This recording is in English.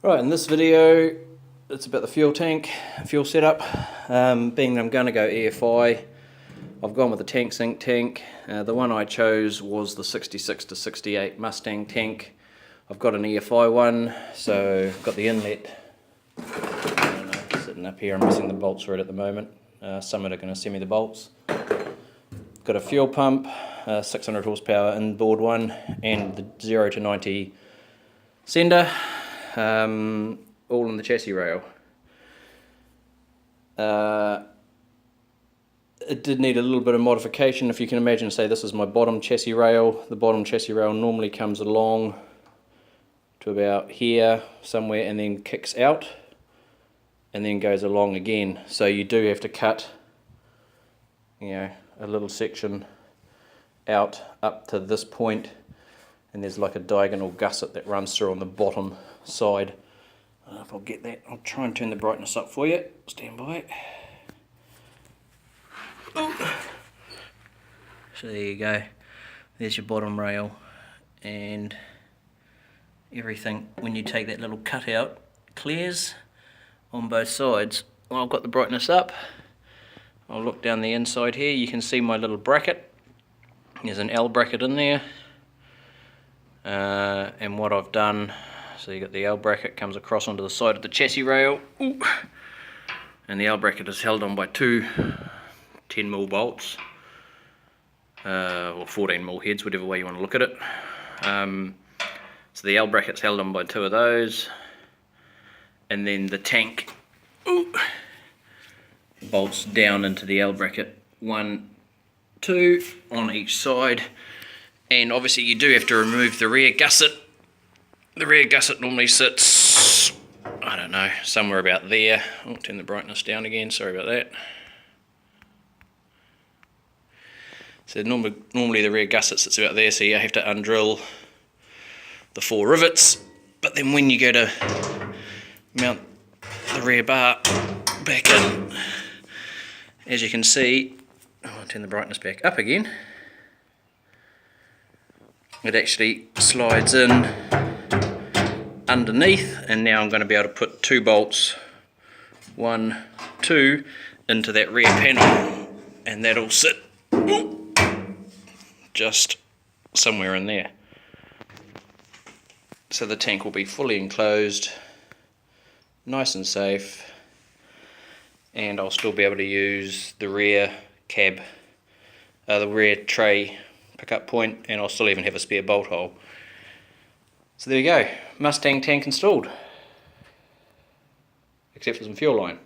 Right, in this video it's about the fuel tank, fuel setup. Being that I'm going to go EFI, I've gone with the tank sink tank. The one I chose was the 66 to 68 Mustang tank. I've got an EFI one, so I've got the inlet. I don't know, sitting up here, I'm missing the bolts right at the moment. Someone are going to send me the bolts. Got a fuel pump, 600 horsepower inboard one, and the 0 to 90 sender. All in the chassis rail. It did need a little bit of modification. If you can imagine, say this is my bottom chassis rail. The bottom chassis rail normally comes along to about here somewhere and then kicks out and then goes along again. So you do have to cut, a little section out up to this point, and there's like a diagonal gusset that runs through on the bottom side. I don't know if I'll get that. I'll try and turn the brightness up for you. Stand by. Oh. So there you go. There's your bottom rail, and everything, when you take that little cut out, clears on both sides. Well, I've got the brightness up. I'll look down the inside here. You can see my little bracket. There's an L bracket in there. And what I've done, so you got the L bracket comes across onto the side of the chassis rail. Ooh. And the L bracket is held on by two 10mm bolts, or 14mm heads, whatever way you want to look at it. So the L bracket's held on by two of those, and then the tank bolts down into the L bracket, 1, 2 on each side. And obviously you do have to remove the rear gusset. The rear gusset normally sits, I don't know, somewhere about there. I'll turn the brightness down again, sorry about that. So normally the rear gusset sits about there, so you have to undrill the 4 rivets. But then when you go to mount the rear bar back in, as you can see, I'll turn the brightness back up again. It actually slides in underneath, and now I'm going to be able to put 2 bolts, 1, 2, into that rear panel, and that'll sit just somewhere in there. So the tank will be fully enclosed, nice and safe, and I'll still be able to use the rear cab, the rear tray pickup point, and I'll still even have a spare bolt hole. So there you go, Mustang tank installed, except for some fuel line.